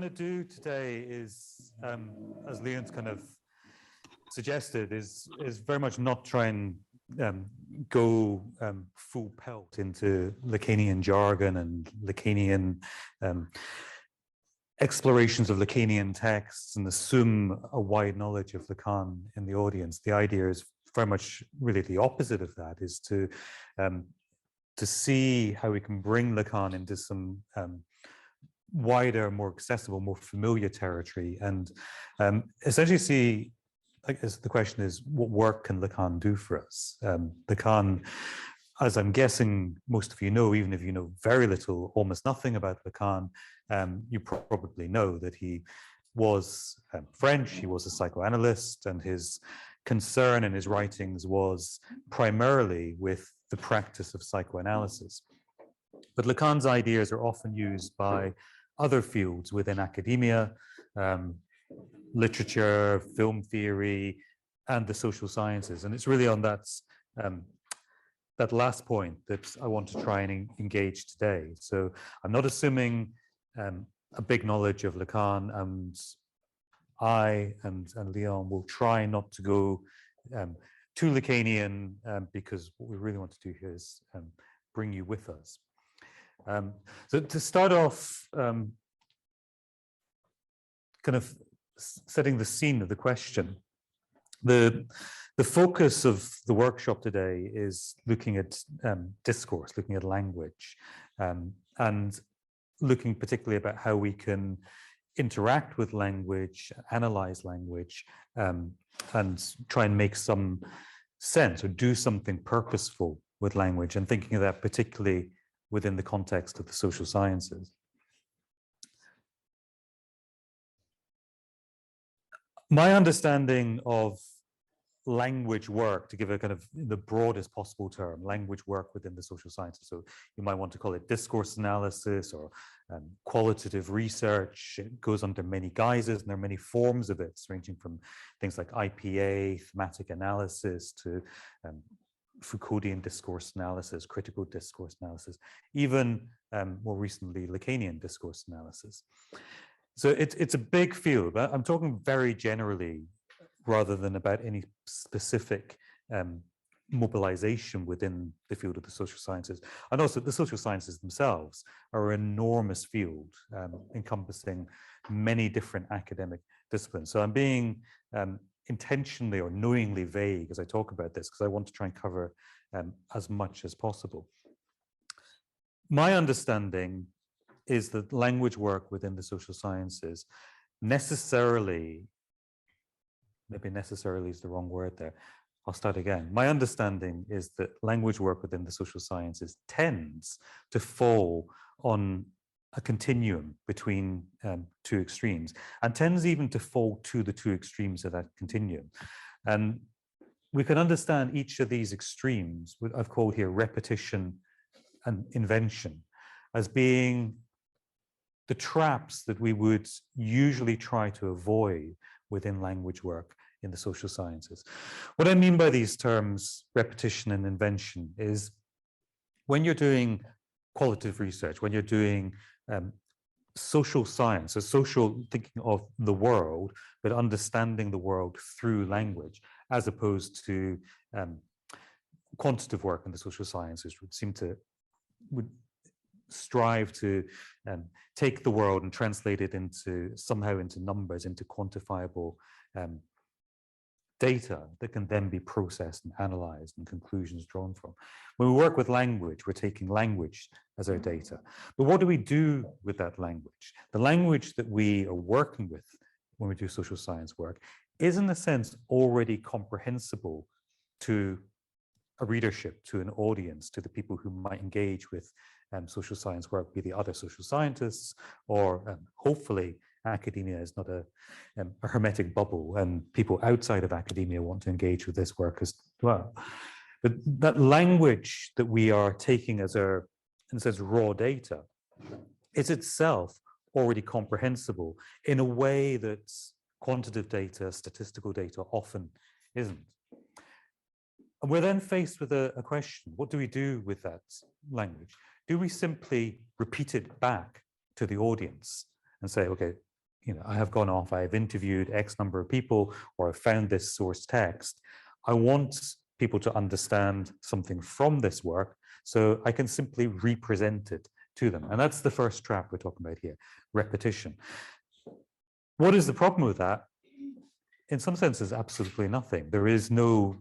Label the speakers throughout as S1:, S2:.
S1: going to do today is, as Leon's kind of suggested, is very much not try and go full pelt into Lacanian jargon and Lacanian explorations of Lacanian texts and assume a wide knowledge of Lacan in the audience. The idea is very much really the opposite of that, is to see how we can bring Lacan into some wider, more accessible, more familiar territory, and essentially see, I guess the question is, what work can Lacan do for us? Lacan, as I'm guessing most of you know, even if you know very little, almost nothing about Lacan, you probably know that he was French, he was a psychoanalyst, and his concern in his writings was primarily with the practice of psychoanalysis. But Lacan's ideas are often used by other fields within academia, literature, film theory, and the social sciences. And it's really on that last point that I want to try and engage today. So I'm not assuming a big knowledge of Lacan, and I and Leon will try not to go too Lacanian, because what we really want to do here is bring you with us. So to start off, kind of setting the scene of the question, the focus of the workshop today is looking at discourse, looking at language, and looking particularly about how we can interact with language, analyze language, and try and make some sense or do something purposeful with language, and thinking of that particularly within the context of the social sciences. My understanding of language work, to give a kind of the broadest possible term, language work within the social sciences. So you might want to call it discourse analysis or qualitative research. It goes under many guises, and there are many forms of it, ranging from things like IPA, thematic analysis, to Foucauldian discourse analysis, critical discourse analysis, even more recently, Lacanian discourse analysis. So it's a big field, but I'm talking very generally rather than about any specific mobilization within the field of the social sciences. And also the social sciences themselves are an enormous field, encompassing many different academic disciplines. So I'm being intentionally or knowingly vague as I talk about this, because I want to try and cover as much as possible. My understanding is that language work within the social sciences necessarily, maybe necessarily is the wrong word there, I'll start again. My understanding is that language work within the social sciences tends to fall on a continuum between two extremes, and tends even to fall to the two extremes of that continuum. And we can understand each of these extremes, what I've called here repetition and invention, as being the traps that we would usually try to avoid within language work in the social sciences. What I mean by these terms, repetition and invention, is when you're doing qualitative research, when you're doing social science, so social thinking of the world, but understanding the world through language, as opposed to quantitative work in the social sciences, would strive to take the world and translate it somehow into numbers, into quantifiable data that can then be processed and analyzed and conclusions drawn from. When we work with language, we're taking language as our data. But what do we do with that language? The language that we are working with when we do social science work is, in a sense, already comprehensible to a readership, to an audience, to the people who might engage with social science work, be the other social scientists, or hopefully academia is not a hermetic bubble, and people outside of academia want to engage with this work as well. But that language that we are taking as our, in a sense, raw data is itself already comprehensible in a way that quantitative data, statistical data often isn't. And we're then faced with a question: what do we do with that language? Do we simply repeat it back to the audience and say, okay, I have gone off, I have interviewed X number of people, or I've found this source text. I want people to understand something from this work, so I can simply represent it to them. And that's the first trap we're talking about here, repetition. What is the problem with that? In some senses, absolutely nothing. There is no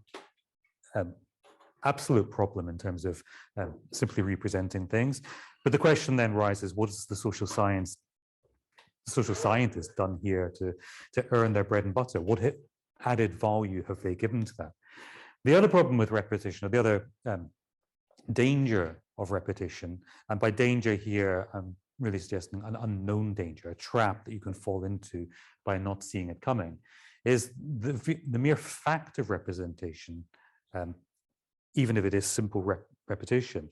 S1: absolute problem in terms of simply representing things. But the question then rises, what is the social scientist done here to earn their bread and butter? What added value have they given to that? The other problem with repetition, or the other danger of repetition, and by danger here, I'm really suggesting an unknown danger, a trap that you can fall into by not seeing it coming, is the mere fact of representation, even if it is simple repetition,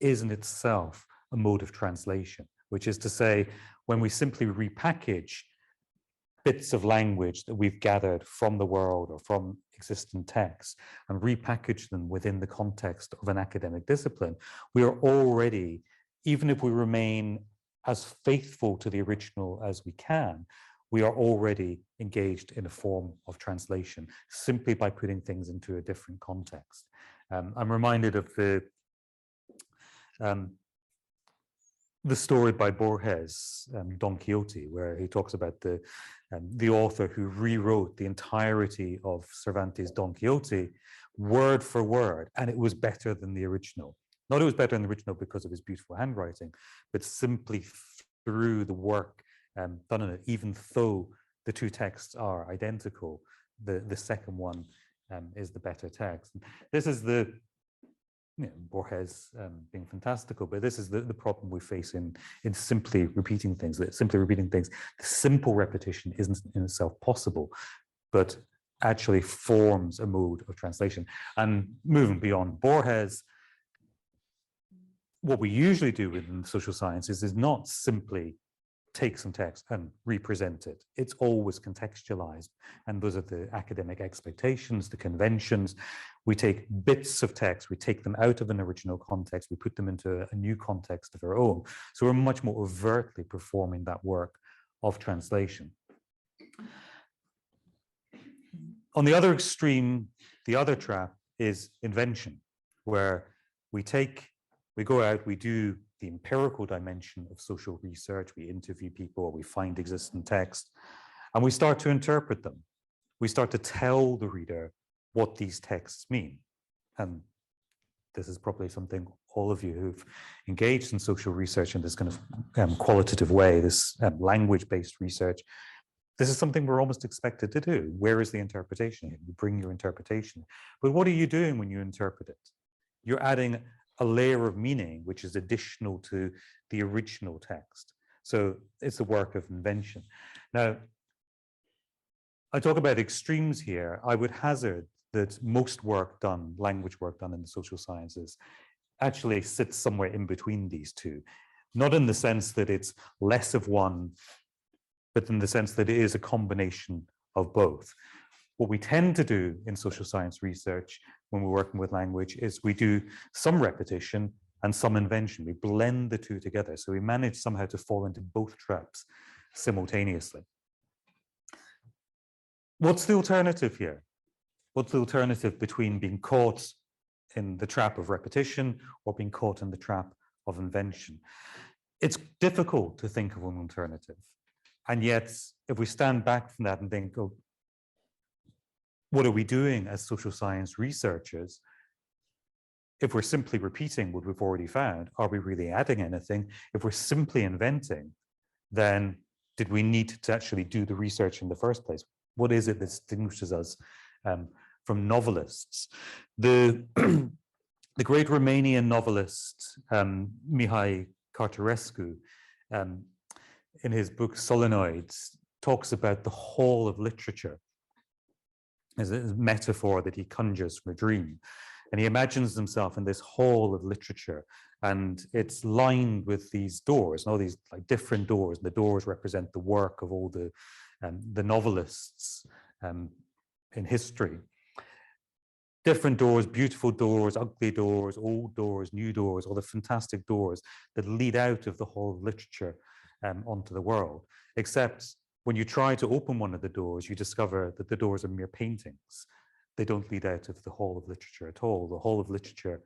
S1: is in itself a mode of translation, which is to say, when we simply repackage bits of language that we've gathered from the world or from existent texts and repackage them within the context of an academic discipline, we are already, even if we remain as faithful to the original as we can, we are already engaged in a form of translation simply by putting things into a different context. I'm reminded of the story by Borges, Don Quixote, where he talks about the author who rewrote the entirety of Cervantes' Don Quixote word for word, and it was better than the original. Not it was better than the original because of his beautiful handwriting, but simply through the work done in it, even though the two texts are identical, the second one is the better text. This is Borges being fantastical, but this is the problem we face in simply repeating things. That simply repeating things, the simple repetition isn't in itself possible, but actually forms a mode of translation. And moving beyond Borges, what we usually do within social sciences is not simply take some text and represent it. It's always contextualized. And those are the academic expectations, the conventions. We take bits of text, we take them out of an original context, we put them into a new context of our own. So we're much more overtly performing that work of translation. On the other extreme, the other trap is invention, where we go out, we do the empirical dimension of social research, we interview people, we find existing text, and we start to interpret them. We start to tell the reader what these texts mean. And this is probably something all of you who've engaged in social research in this kind of qualitative way, this language-based research, this is something we're almost expected to do. Where is the interpretation? You bring your interpretation. But what are you doing when you interpret it? You're adding a layer of meaning which is additional to the original text. So it's the work of invention. Now, I talk about extremes here. I would hazard that most work done, language work done in the social sciences, actually sits somewhere in between these two. Not in the sense that it's less of one, but in the sense that it is a combination of both. What we tend to do in social science research when we're working with language is we do some repetition and some invention. We blend the two together. So we manage somehow to fall into both traps simultaneously. What's the alternative here? What's the alternative between being caught in the trap of repetition or being caught in the trap of invention? It's difficult to think of an alternative. And yet, if we stand back from that and think, oh, what are we doing as social science researchers? If we're simply repeating what we've already found, are we really adding anything? If we're simply inventing, then did we need to actually do the research in the first place? What is it that distinguishes us from novelists? The great Romanian novelist, Mihai Cartarescu, in his book Solenoids, talks about the whole of literature as a metaphor that he conjures from a dream. And he imagines himself in this hall of literature, and it's lined with these doors, and all these like different doors. The doors represent the work of all the novelists in history. Different doors, beautiful doors, ugly doors, old doors, new doors, all the fantastic doors that lead out of the whole of literature onto the world. Except when you try to open one of the doors, you discover that the doors are mere paintings. They don't lead out of the hall of literature at all. The hall of literature,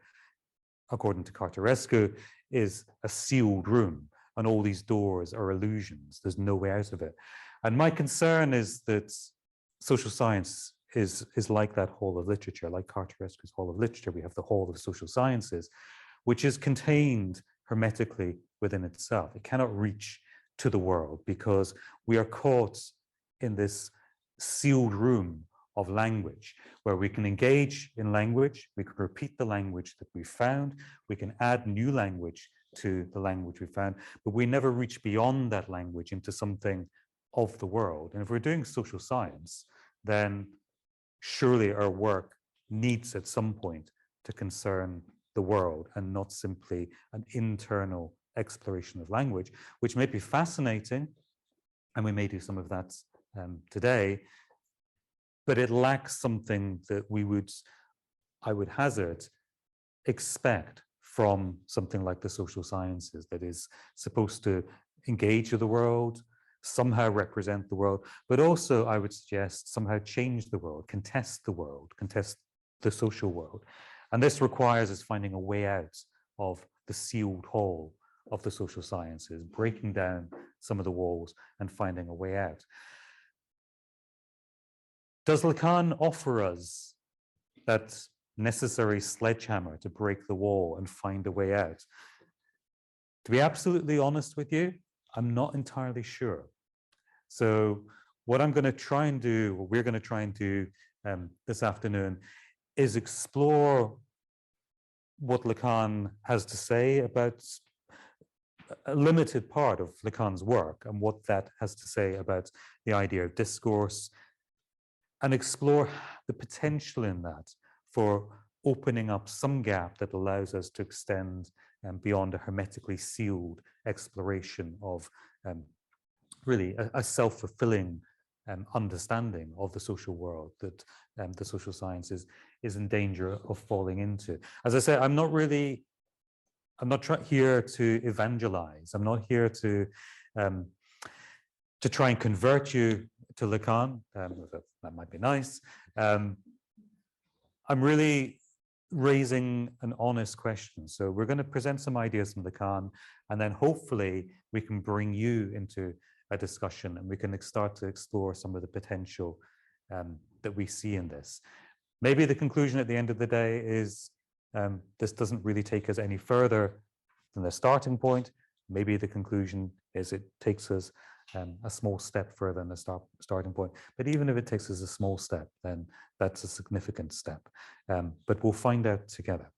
S1: according to Cartarescu, is a sealed room, and all these doors are illusions. There's no way out of it. And my concern is that social science is like that hall of literature, like Cartarescu's hall of literature. We have the hall of social sciences, which is contained hermetically within itself. It cannot reach to the world because we are caught in this sealed room of language, where we can engage in language, we can repeat the language that we found, we can add new language to the language we found, but we never reach beyond that language into something of the world. And if we're doing social science, then surely our work needs at some point to concern the world and not simply an internal exploration of language, which may be fascinating, and we may do some of that today, but it lacks something that I would hazard, expect from something like the social sciences, that is supposed to engage with the world, somehow represent the world, but also, I would suggest, somehow change the world, contest the social world. And this requires us finding a way out of the sealed hall of the social sciences, breaking down some of the walls and finding a way out. Does Lacan offer us that necessary sledgehammer to break the wall and find a way out? To be absolutely honest with you, I'm not entirely sure. So what I'm going to try and do, what we're going to try and do this afternoon, is explore what Lacan has to say about a limited part of Lacan's work and what that has to say about the idea of discourse, and explore the potential in that for opening up some gap that allows us to extend beyond a hermetically sealed exploration of really a self-fulfilling understanding of the social world that the social sciences is in danger of falling into. As I say, I'm not here to evangelize. I'm not here to try and convert you to Lacan. That might be nice. I'm really raising an honest question. So we're going to present some ideas from Lacan, and then hopefully we can bring you into a discussion and we can start to explore some of the potential that we see in this. Maybe the conclusion at the end of the day is this doesn't really take us any further than the starting point. Maybe the conclusion is it takes us a small step further than the starting point. But even if it takes us a small step, then that's a significant step. But we'll find out together.